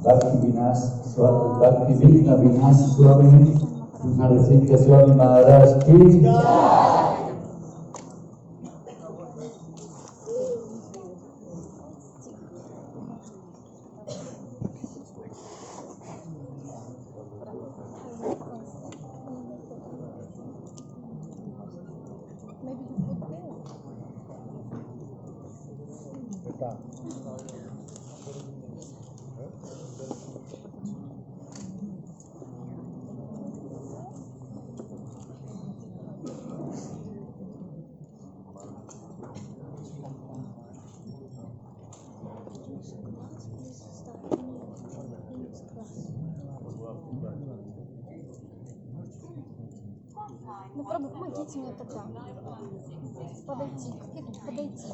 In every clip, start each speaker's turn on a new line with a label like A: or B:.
A: भक्ति विघ्न विनाश स्वामी नरसिंह स्वामी महाराज की
B: Ну, помогите мне тогда. Подойти. Как я тут подойти?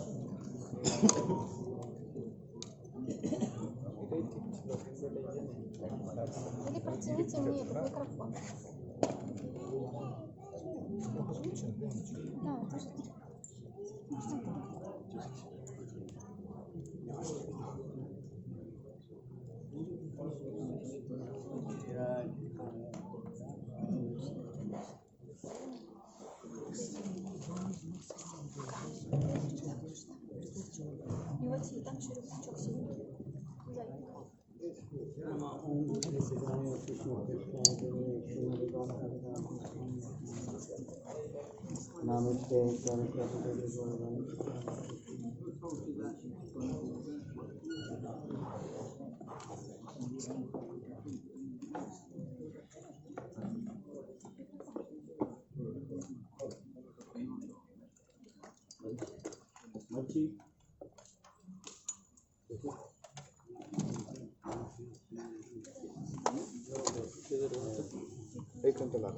B: Или протяните мне этот микрофон. Да, тоже. Там еще рюкзачок сидит.
C: एक घंटे लगा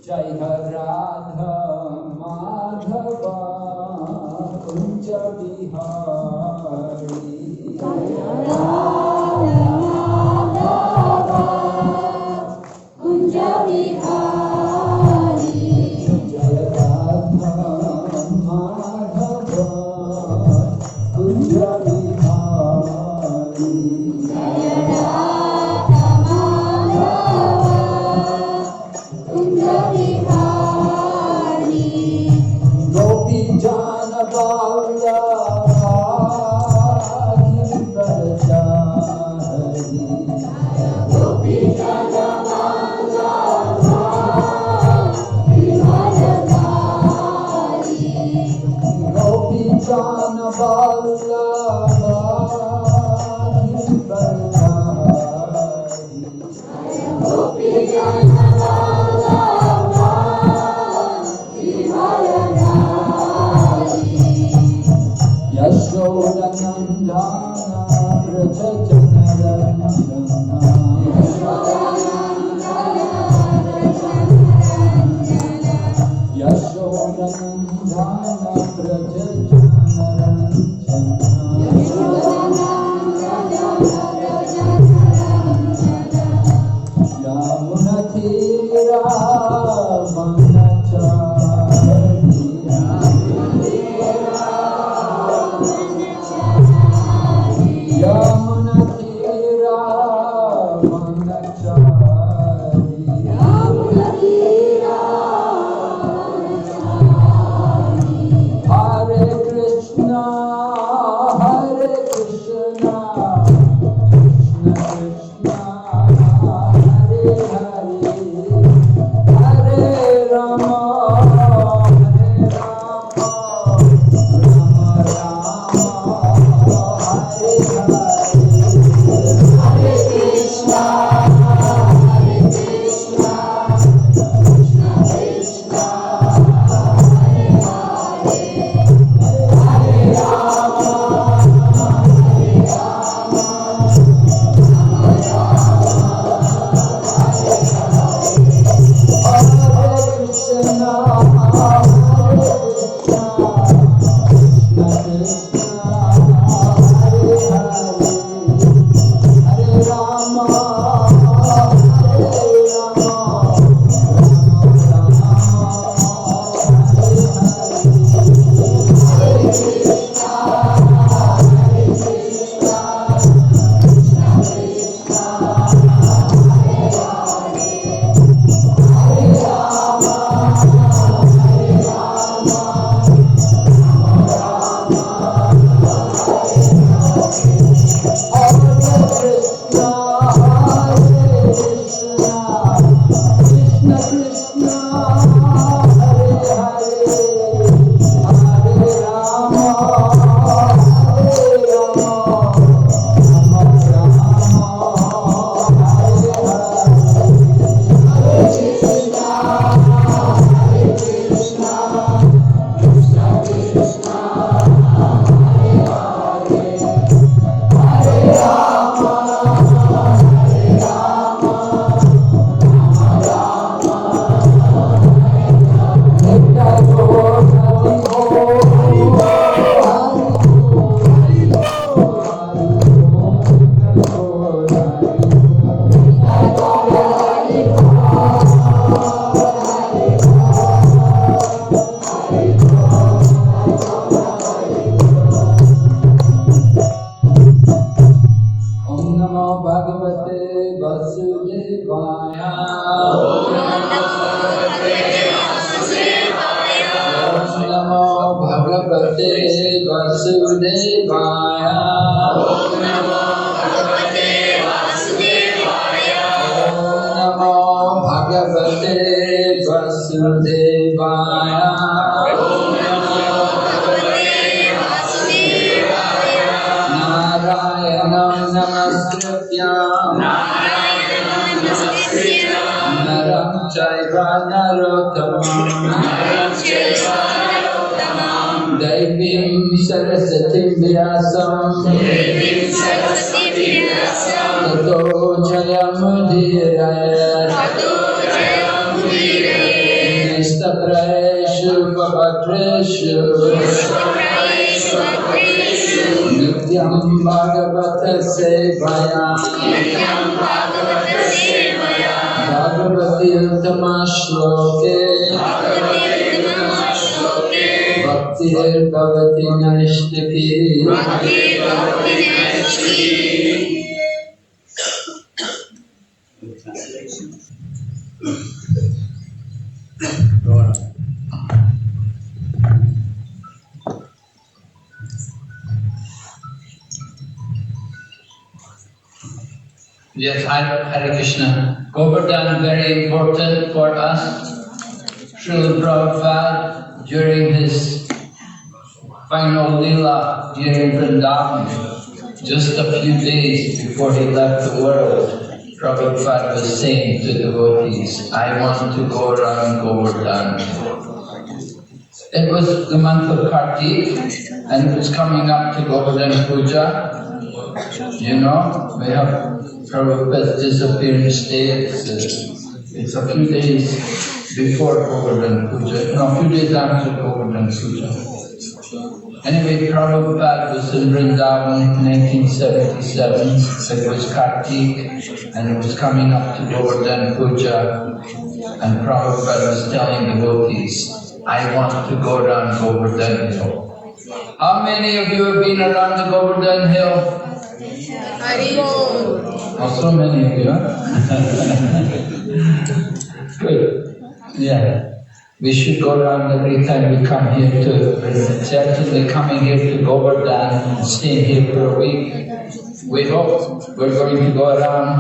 A: जय राधा माधवा कुंज बिहारी जय राधा माधवा कुंज बिहारी जय राधा माधवा कुंज बिहारी जय राधा गोपी जान बाला गोपी जान बाला गोपी जान बाला गोपी जान Yashodanandana Braja Janarandana Yashodanandana Braja Janarandana Yamuna Tira Manachari Yamuna Tira Manachari Yamuna Tira Manachari Hare Krishna Hare Krishna Krishna Krishna Hare Hare Hare Rama Hare Rama Rama Rama Hare Hare Hare Krishna Vasudevaya. Om Namo Bhagavate Vasudevaya. Om Namo Bhagavate Vasudevaya. Narayanam Namaskrityam Naram Chaiva Narottamam Daivim Sarasatim Vyasam Tato Jayamudhiraya Nistapraeshu Pavadreshu Nityam Bhagavata Sevaya Bhagavati Uttama Shloke Bhaktir Bhavati Naishtaki. Yes, Hare Krishna. Govardhan very important for us. Srila Prabhupada, during his final lila here in Vrindavan, just a few days before he left the world, Prabhupada was saying to devotees, I want to go around Govardhan. It was the month of Kartik, and it was coming up to Govardhan Puja. You know, we have Prabhupada's disappearance day. It's a few days before Govardhan Puja, no, a few days after Govardhan Puja. Anyway, Prabhupada was in Vrindavan in 1977. It was Kartik, and it was coming up to Govardhan Puja. And Prabhupada was telling devotees, I want to go around Govardhan Hill. How many of you have been around the Govardhan Hill? Oh, so many of you, huh? Good. Yeah. We should go around every time we come here to, certainly coming here to Govardhan and staying here for a week. We hope we're going to go around.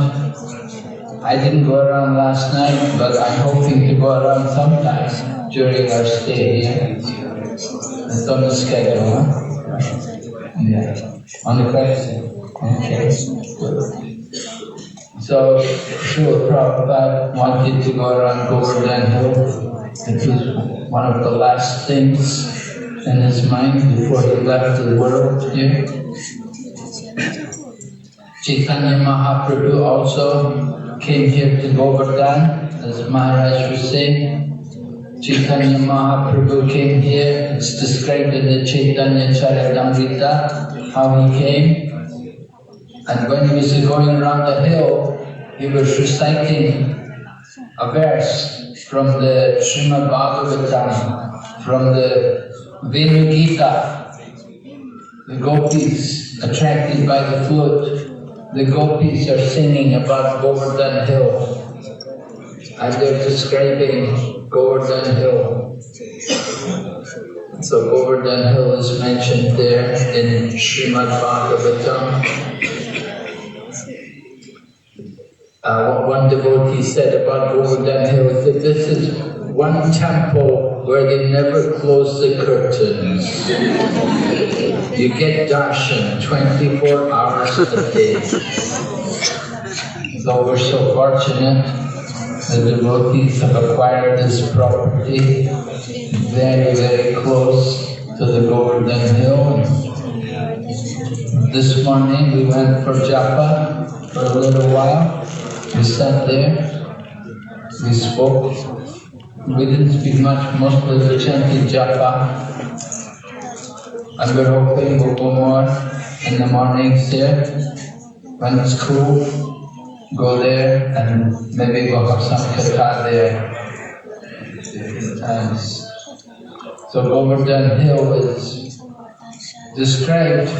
A: I didn't go around last night, but I'm hoping to go around sometime during our stay here. It's on the schedule, huh? Yeah. On the question. Okay. Good. So, Srila Prabhupada wanted to go around Govardhan Hill. It was one of the last things in his mind before he left the world here. Chaitanya Mahaprabhu also came here to Govardhan, as Maharaj was saying. Chaitanya Mahaprabhu came here. It's described in the Chaitanya Charitamrita how he came. And when he was going around the hill, he was reciting a verse from the Srimad Bhagavatam, from the Venu Gita. The gopis, attracted by the flute, the gopis are singing about Govardhan Hill. And they're describing Govardhan Hill. So Govardhan Hill is mentioned there in Srimad Bhagavatam. One devotee said about Govardhan Hill that this is one temple where they never close the curtains. You get darshan 24 hours a day. So we're so fortunate. The devotees have acquired this property very, very close to the Govardhan Hill. This morning we went for japa for a little while. We sat there, we spoke. We didn't speak much, mostly we chanted japa. And we're hoping we'll go more in the mornings here. When it's cool, go there and maybe we'll have some katha there. And so Govardhan Hill is described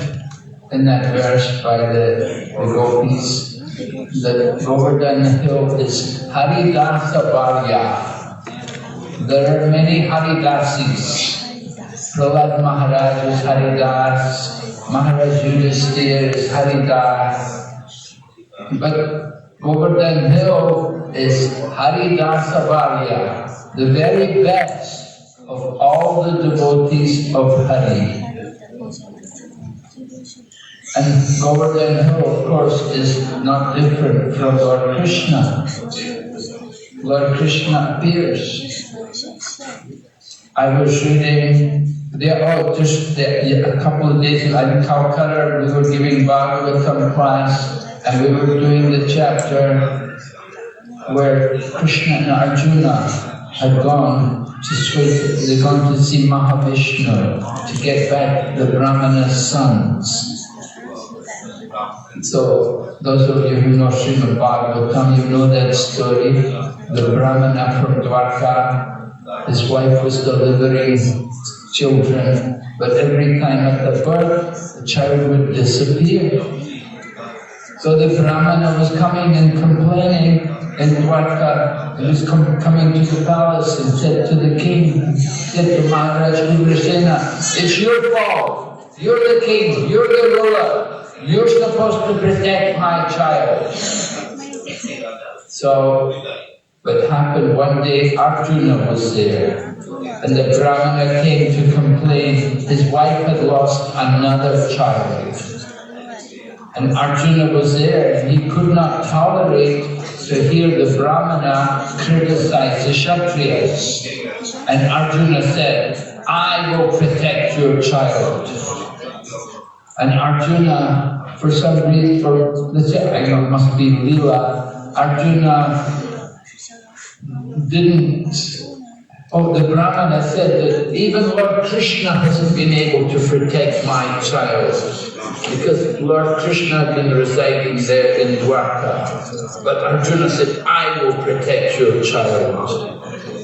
A: in that verse by the gopis. The Govardhan hill is Haridasa Varya. There are many Haridasis. Prahlad Maharaj is Haridas, Maharaj Yudhisthira is Haridas. But Govardhan hill is Haridasa Varya, the very best of all the devotees of Hari. And Govardhan hill, of course, is not different from Lord Krishna. Lord Krishna appears. I was reading, just a couple of days ago in Calcutta, we were giving Bhagavatam class, and we were doing the chapter where Krishna and Arjuna had gone they're going to see Mahavishnu to get back the Brahmana's sons. So, those of you who know Srimad Bhagavatam, you know that story. The Brahmana from Dwarka, his wife was delivering children, but every time at the birth, the child would disappear. So the Brahmana was coming and complaining in Dwarka. He was coming to the palace and said to the king, said to Maharaj Ugrasena, it's your fault. You're the king, you're the ruler. You're supposed to protect my child. So, what happened one day, Arjuna was there. And the Brahmana came to complain his wife had lost another child. And Arjuna was there, and he could not tolerate to hear the Brahmana criticize the Kshatriyas. And Arjuna said, I will protect your child. And Arjuna, for some reason, let's say, I know it must be Leela, Arjuna didn't. The Brahmana said that even Lord Krishna hasn't been able to protect my child, because Lord Krishna had been residing there in Dwarka. But Arjuna said, I will protect your child.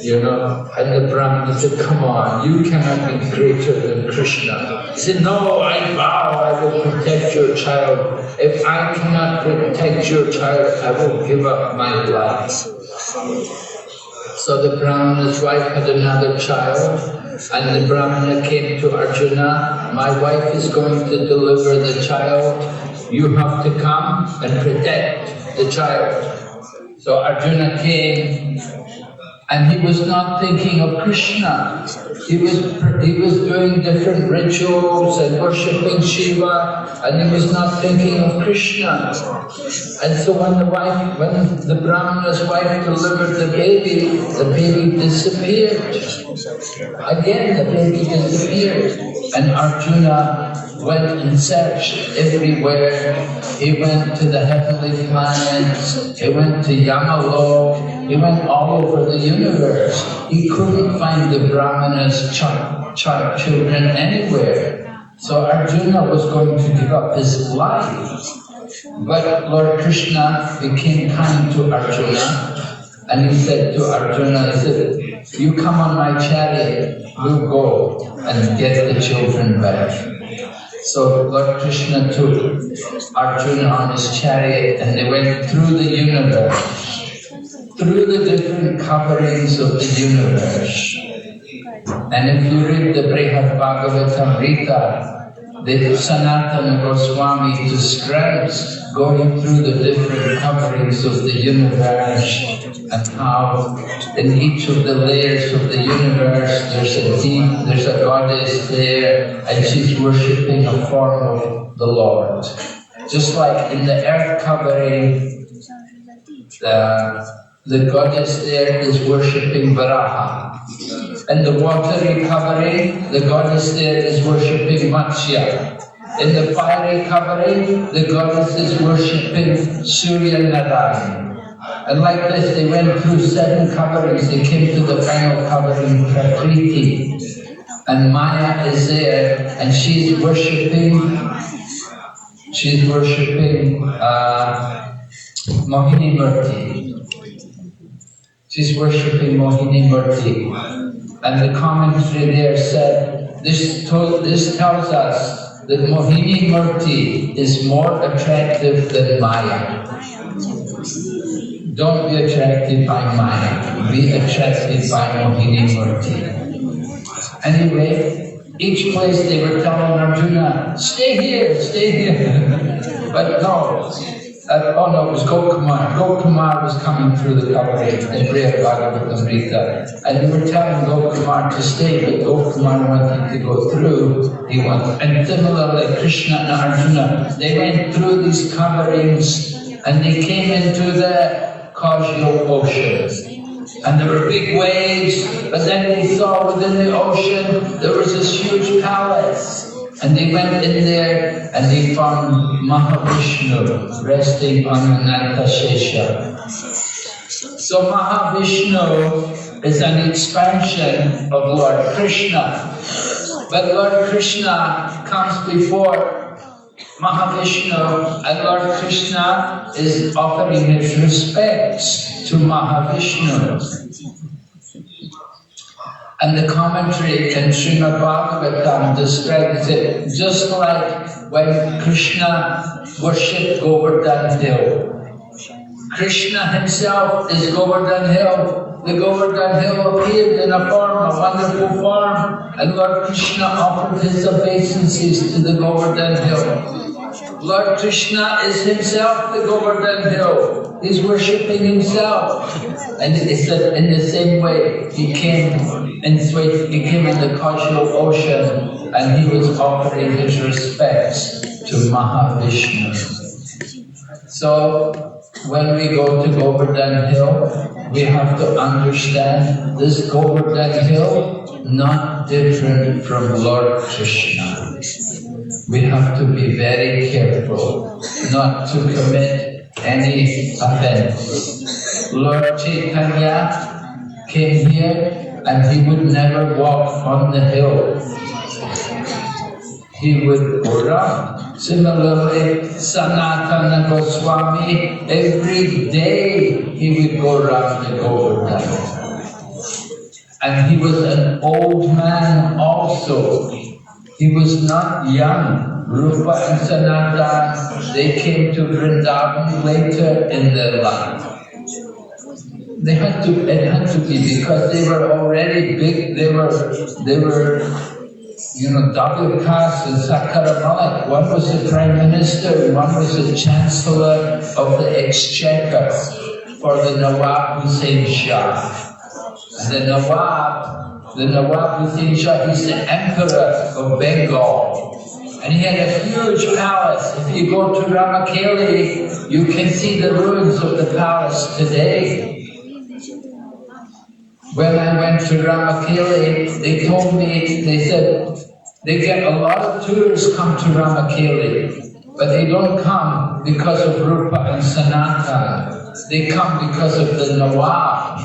A: You know, and the Brahmana said, come on, you cannot be greater than Krishna. He said, no, I vow I will protect your child. If I cannot protect your child, I will give up my life. So the Brahmana's wife had another child, and the Brahmana came to Arjuna, my wife is going to deliver the child, you have to come and protect the child. So Arjuna came, and he was not thinking of Krishna. He was doing different rituals and worshipping Shiva, and he was not thinking of Krishna. And so when the Brahmana's wife delivered the baby disappeared. Again, the baby disappeared. And Arjuna went and searched everywhere. He went to the heavenly planets, he went to Yamalok, he went all over the universe. He couldn't find the Brahmana's children anywhere. So Arjuna was going to give up his life. But Lord Krishna became kind to Arjuna, and he said to Arjuna, he said, you come on my chariot, we'll go and get the children back. So Lord Krishna took Arjuna on his chariot, and they went through the universe, through the different coverings of the universe. And if you read the Brihad Bhagavatam Rita, the Sanatana Goswami describes going through the different coverings of the universe, and how in each of the layers of the universe there's a goddess there, and she's worshipping a form of the Lord. Just like in the earth covering, the goddess there is worshipping Varaha. In the watery covering, the goddess there is worshipping Matsya. In the fiery covering, the goddess is worshipping Surya Narayan. And like this, they went through 7 coverings, they came to the final covering, Prakriti. And Maya is there, and she's worshipping Mohini Murti. She's worshipping Mohini Murti. And the commentary there said, this tells us that Mohini Murti is more attractive than Maya. Don't be attracted by Maya. Be attracted by Mohini Murti. Anyway, each place they were telling Arjuna, stay here, stay here. But no. Oh no, it was Gokumar. Gokumar was coming through the coverage in Brihad Bhagavatamrita. And they were telling Gokumar to stay, but Gokumar wanted to go through. He wanted, and similarly, Krishna and Arjuna, they went through these coverings and they came into the causal ocean. And there were big waves, but then they saw within the ocean there was this huge palace. And they went in there and they found Mahavishnu resting on Ananta Shesha. So Mahavishnu is an expansion of Lord Krishna. But Lord Krishna comes before Mahavishnu, and Lord Krishna is offering his respects to Mahavishnu. And the commentary in Srimad Bhagavatam describes it just like when Krishna worshipped Govardhan Hill. Krishna himself is Govardhan Hill. The Govardhan Hill appeared in a form, a wonderful form, and Lord Krishna offered his obeisances to the Govardhan Hill. Lord Krishna is himself the Govardhan Hill. He's worshipping himself. And it's in the same way, he came in the causal ocean and he was offering his respects to Mahavishnu. So, when we go to Govardhan Hill, we have to understand this Govardhan Hill not different from Lord Krishna. We have to be very careful not to commit any offense. Lord Chaitanya came here and he would never walk on the hill. He would run. Similarly, Sanatana Goswami, every day he would go around the Govardhan. And he was an old man also. He was not young. Rupa and Sanatana, they came to Vrindavan later in their life. It had to be because they were already big. They were, double caste and Sakara Malik. One was the Prime Minister and one was the Chancellor of the Exchequer for the Nawab Hussain Shah. And the Nawab Hussain Shah, he's the Emperor of Bengal. And he had a huge palace. If you go to Ramakeli, you can see the ruins of the palace today. When I went to Ramakeli, they told me, they said, they get a lot of tourists come to Ramakeli, but they don't come because of Rupa and Sanatana. They come because of the Nawab.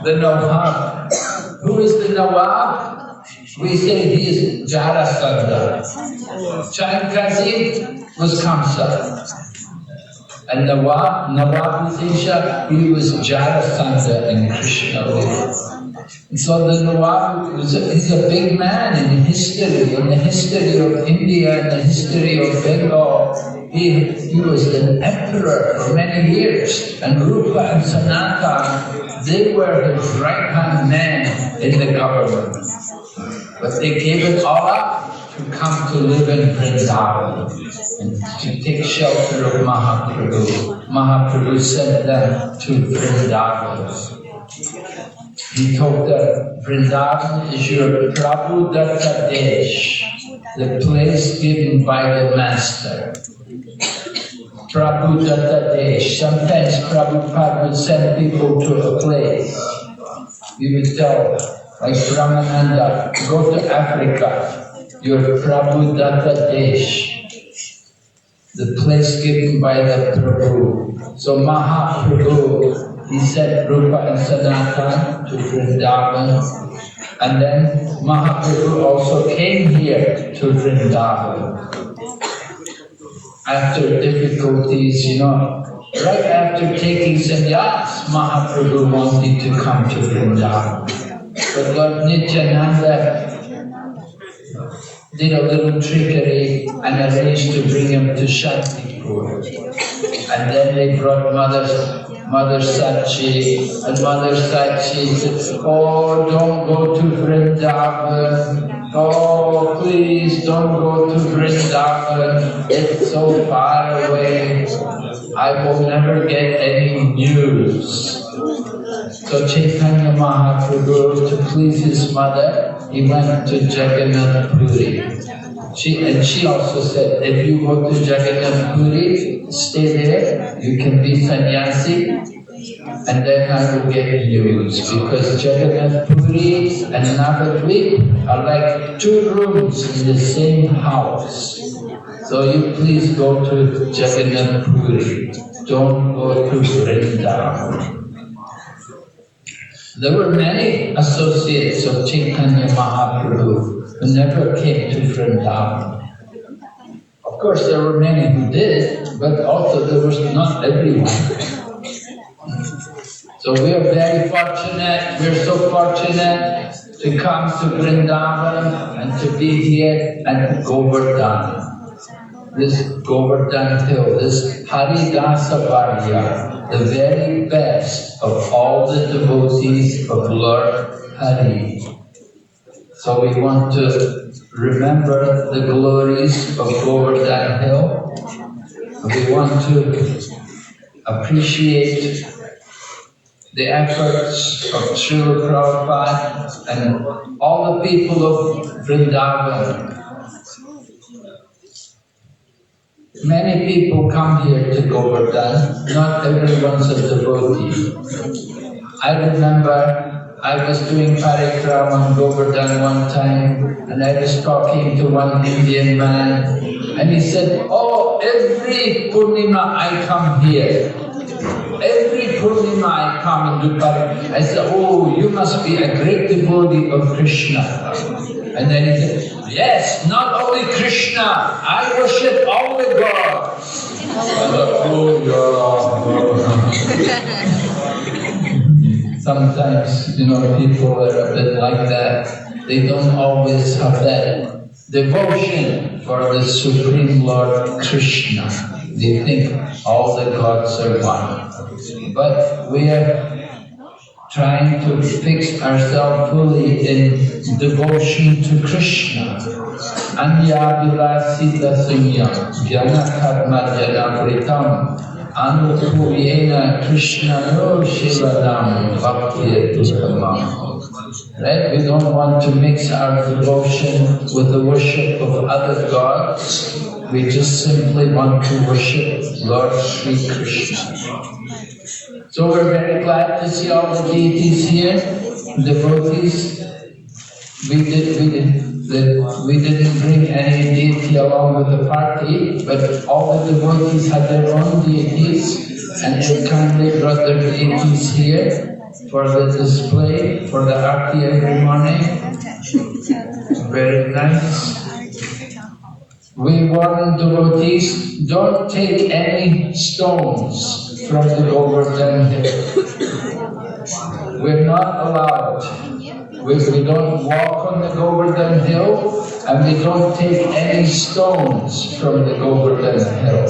A: The Nawab. Who is the Nawab? We say he is Jarasandha. Chankasi was Kamsa. And Nawab Hussain Shah, he was Jarasandha in Krishna Lila. So the Nawab, he's a big man in history, in the history of India, in the history of Bengal. He was an emperor for many years. And Rupa and Sanatana, they were his right-hand men in the government. But they gave it all up to come to live in Vrindavan and to take shelter of Mahaprabhu. Mahaprabhu sent them to Vrindavan. He told them, Vrindavan is your Prabhu Datta Desh, the place given by the Master. Prabhu Datta Desh. Sometimes Prabhupada would send people to a place. He would tell, like Brahmananda, go to Africa, your Prabhu Datta Desh, the place given by the Prabhu. So Mahaprabhu, he sent Rupa and Sanatana to Vrindavan, and then Mahaprabhu also came here to Vrindavan. After difficulties, right after taking sannyas, Mahaprabhu wanted to come to Vrindavan. But Lord Nityananda did a little trickery and arranged to bring him to Shantipur. And then they brought Mother Sachi, and Mother Sachi said, oh, don't go to Vrindavan. Oh, please don't go to Vrindavan. It's so far away. I will never get any news. So Chaitanya Mahaprabhu, to please his mother, he went to Jagannath Puri. She also said, if you go to Jagannath Puri, stay there, you can be sannyasi, and then I will get news. Because Jagannath Puri and Navadvip are like two rooms in the same house. So you please go to Jagannath Puri. Don't go to Vrindavan. There were many associates of Chaitanya Mahaprabhu who never came to Vrindavan. Of course, there were many who did, but also there was not everyone. So we are very fortunate, we're so fortunate to come to Vrindavan and to be here at Govardhan. This Govardhan hill, this Haridasa Varya, the very best of all the devotees of Lord Hari. So we want to remember the glories of Govardhan hill. We want to appreciate the efforts of Srila Prabhupada and all the people of Vrindavan. Many people come here to Govardhan, not everyone's a devotee. I remember I was doing parikrama in Govardhan one time, and I was talking to one Indian man, and he said, oh, every Purnima I come here. Every Purnima I come and do parikrama. I said, oh, you must be a great devotee of Krishna. And then he said, yes, not only Krishna, I worship all the gods. I thought, oh, yeah. Sometimes, people are a bit like that. They don't always have that devotion for the Supreme Lord Krishna. They think all the gods are one. But we are trying to fix ourselves fully in devotion to Krishna. Anya vilasita sunyam, jana karma jana pritam, anupuyena Krishna no shivadam, bhakti uttamam. Right? We don't want to mix our devotion with the worship of other gods. We just simply want to worship Lord Sri Krishna. So we're very glad to see all the deities here, devotees. We didn't bring any deity along with the party, but all the devotees had their own deities, and they kindly brought their deities here for the display, for the arti every morning. Very nice. We warn devotees, don't take any stones from the Govardhan hill. We're not allowed. We don't walk on the Govardhan hill, and we don't take any stones from the Govardhan hill.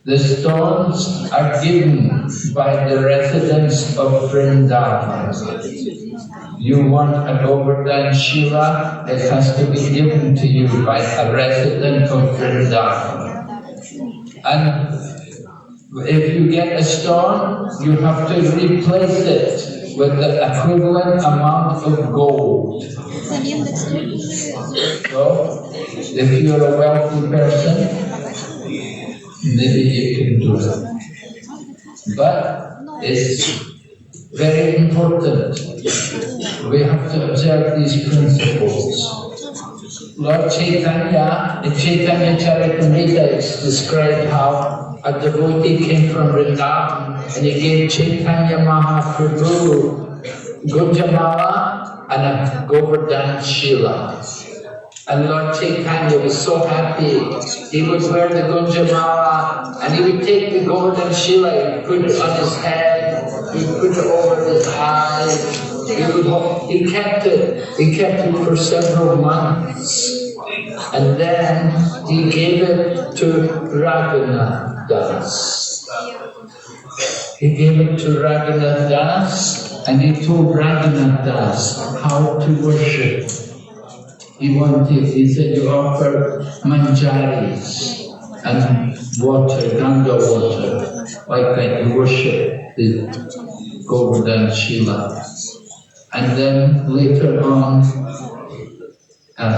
A: The stones are given by the residents of Vrindavan. You want a Govardhan Shiva, it has to be given to you by a resident of Vrindavan. And if you get a stone, you have to replace it with the equivalent amount of gold. So, if you're a wealthy person, maybe you can do it. But it's very important. We have to observe these principles. Lord Chaitanya, in Chaitanya Charitamrita, it's described how a devotee came from Vrindavan and he gave Chaitanya Mahaprabhu Gunjamala and a Govardhan Shila. And Lord Chaitanya was so happy. He would wear the Gunjamala and he would take the Govardhan Shila and put it on his head, he would put it over his eyes. He kept it for several months. And then he gave it to Raghunath Das. He gave it to Raghunath Das, and he told Raghunath Das how to worship. He said, you offer manjaris and water, Ganga water, like that you worship the Govardhan Shila. And then later on,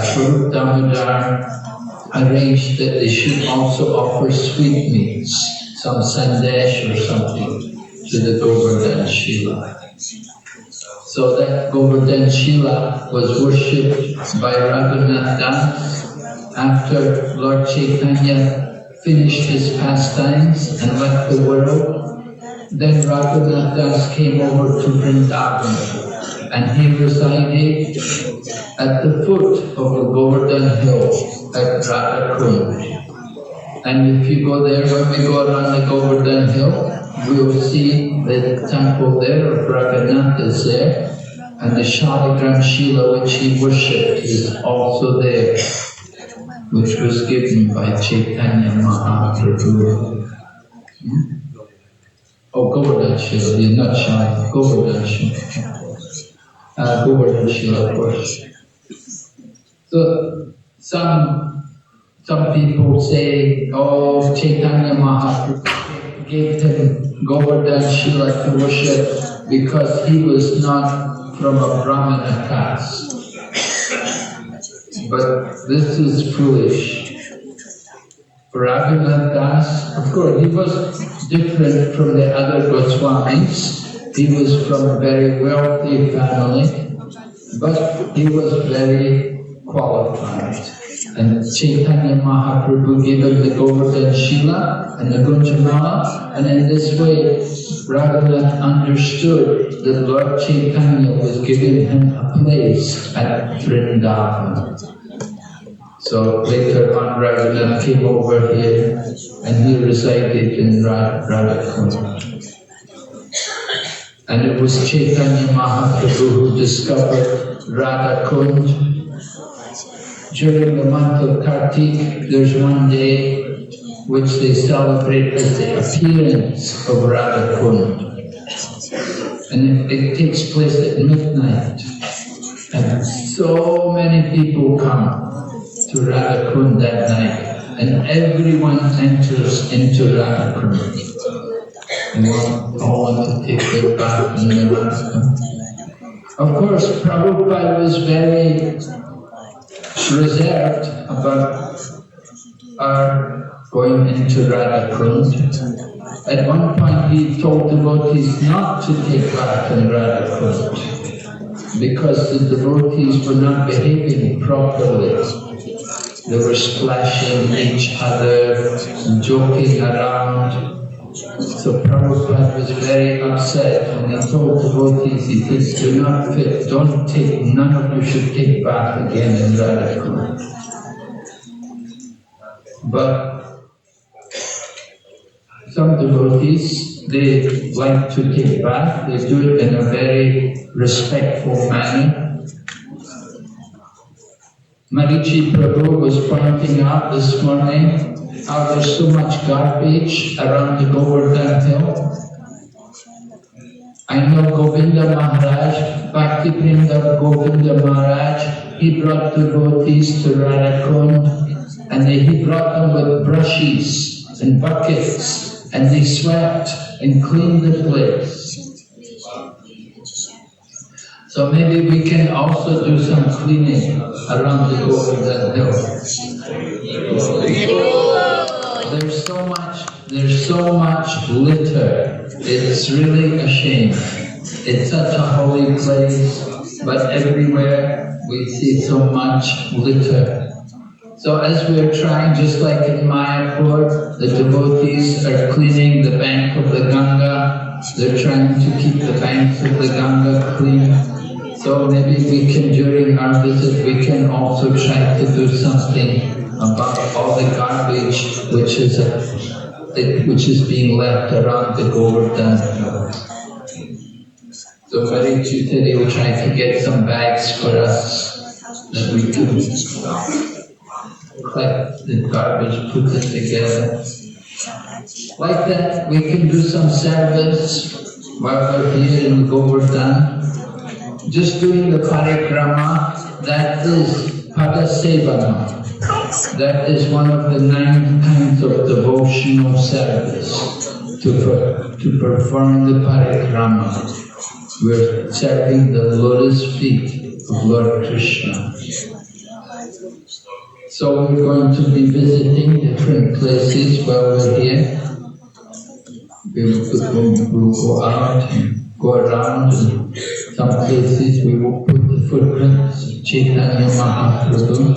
A: Swarup Damodar arranged that they should also offer sweetmeats, some sandesh or something, to the Govardhan Shila. So that Govardhan Shila was worshipped by Raghunath Das after Lord Chaitanya finished his pastimes and left the world. Then Raghunath Das came over to Vrindavan and he resided at the foot of the Govardhan hill at Radhakund. And if you go there, when we go around the Govardhan hill, we will see the temple there of Raghunath is there, and the Shaligram Shila which he worshipped is also there, which was given by Chaitanya Mahaprabhu. Oh, Govardhan Shila, not Shali, Govardhan Shila. Govardhan Shila, of course. So, some people say, oh, Chaitanya Mahaprabhu gave him Govardhan Shila to worship because he was not from a Brahmana caste. But this is foolish. Raghunath Das, of course, he was different from the other Goswamis. He was from a very wealthy family, but he was very qualified. And Chaitanya Mahaprabhu gave him the Govardhan Shila and the Gunjamala, and in this way Raghunath understood that Lord Chaitanya was giving him a place at Vrindavan. So later on Raghunath came over here and he resided in Radhakund. And it was Chaitanya Mahaprabhu who discovered Radhakund. During the month of Kartik, there's one day which they celebrate as the appearance of Radhakund. And it takes place at midnight. And so many people come to Radhakund that night. And everyone enters into Radhakund. And all want to take their bath in the Radhakund. Of course, Prabhupada was very reserved about our going into Radhakund. At one point he told devotees not to take bath in Radhakund because the devotees were not behaving properly. They were splashing each other, joking around. So Prabhupada was very upset when he told devotees, he says, do not fit, none of you should take bath again in Radhakund. But some devotees, they like to take bath, they do it in a very respectful manner. Marichi Prabhu was pointing out this morning how there's so much garbage around the Govardhan hill. I know Govinda Maharaj, Bhakti Vrinda Govinda Maharaj, he brought devotees to Radhakund and he brought them with brushes and buckets and they swept and cleaned the place. So maybe we can also do some cleaning around the Govardhan hill. There's so much litter. It's really a shame. It's such a holy place, but everywhere we see so much litter. So as we're trying, just like in Mayapur, the devotees are cleaning the bank of the Ganga. They're trying to keep the banks of the Ganga clean. So maybe we can, during our visit, we can also try to do something about all the garbage which is being left around the Govardhan. So Marichi said he will try to get some bags for us that we can collect the garbage, put it together. Like that, we can do some service while we're here in Govardhan. Just doing the parikrama, that is padasevana. That is one of the 9 kinds of devotional service to perform the parikrama. We're serving the lotus feet of Lord Krishna. So we're going to be visiting different places while we're here. We'll go out and go around, and some places we will put the footprints of Chaitanya Mahaprabhu.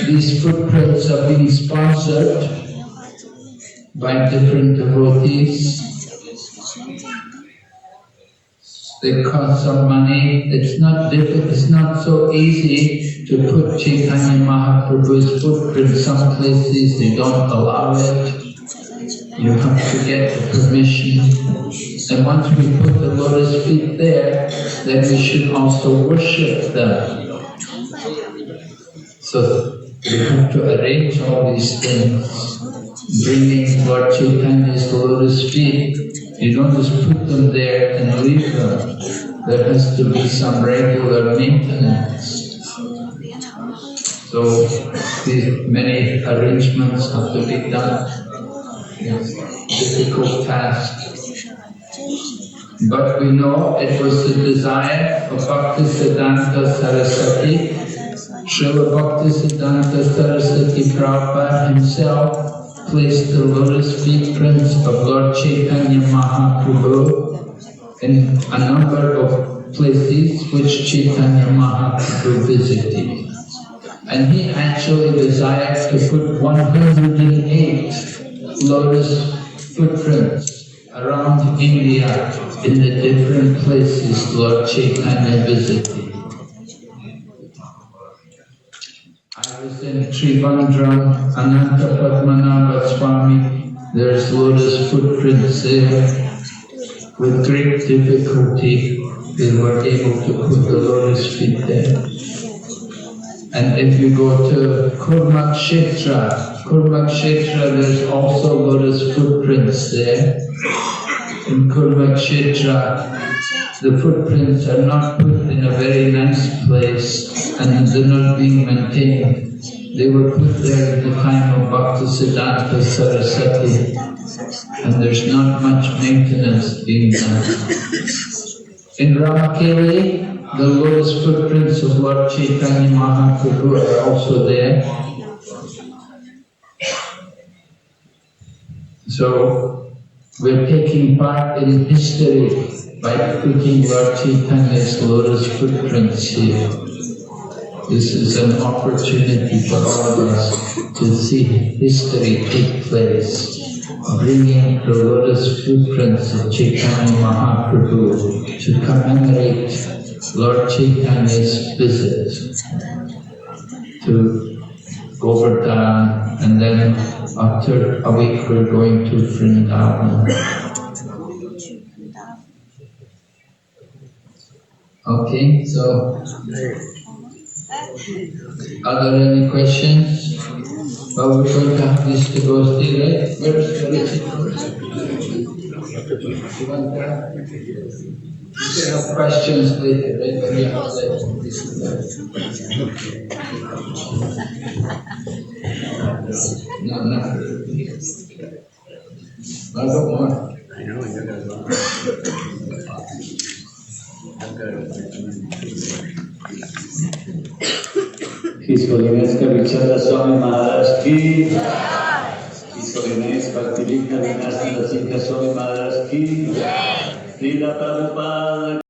A: These footprints are being sponsored by different devotees. They cost some money. It's not so easy to put Chaitanya Mahaprabhu's footprint. Some places they don't allow it. You have to get the permission. And once we put the lotus feet there, then we should also worship them. So we have to arrange all these things. Bringing Lord Chaitanya's lotus feet, you don't just put them there and leave them. There has to be some regular maintenance. So these many arrangements have to be done. It's a difficult task. But we know it was the desire of Bhaktisiddhanta Saraswati. Srila Bhaktisiddhanta Saraswati Prabhupada himself placed the lotus feet prints of Lord Chaitanya Mahaprabhu in a number of places which Chaitanya Mahaprabhu visited. And he actually desired to put 108 lotus footprints around India in the different places Lord Chaitanya visited. I was in Trivandrum, Ananta Padmanabha Swami. There's lotus footprints there. With great difficulty, they were able to put the lotus feet there. And if you go to Kurmakshetra, there's also lotus footprints there. In Kurmakshetra, the footprints are not put in a very nice place and they're not being maintained. They were put there at the time of Bhaktisiddhanta Saraswati, and there's not much maintenance being done. In Ramakeli, the lotus footprints of Lord Chaitanya Mahaprabhu are also there. So we're taking part in history by putting Lord Chaitanya's lotus footprints here. This is an opportunity for all of us to see history take place, bringing the lotus footprints of Chaitanya Mahaprabhu to commemorate Lord Chaitanya's visit to Govardhan, and then after a week we're going to Vrindavan. Okay, so are there any questions? Well, we're going to have this devotee, right? Where's the Retrit? You want that? You can have questions later, right? When you have No, not really. I don't want. I know you don't
D: His Holiness Kavichanda Swami Maharaj ki, His Holiness Bhaktivedanta Vinasana Singha Swami Maharaj ki, Srila Prabhupada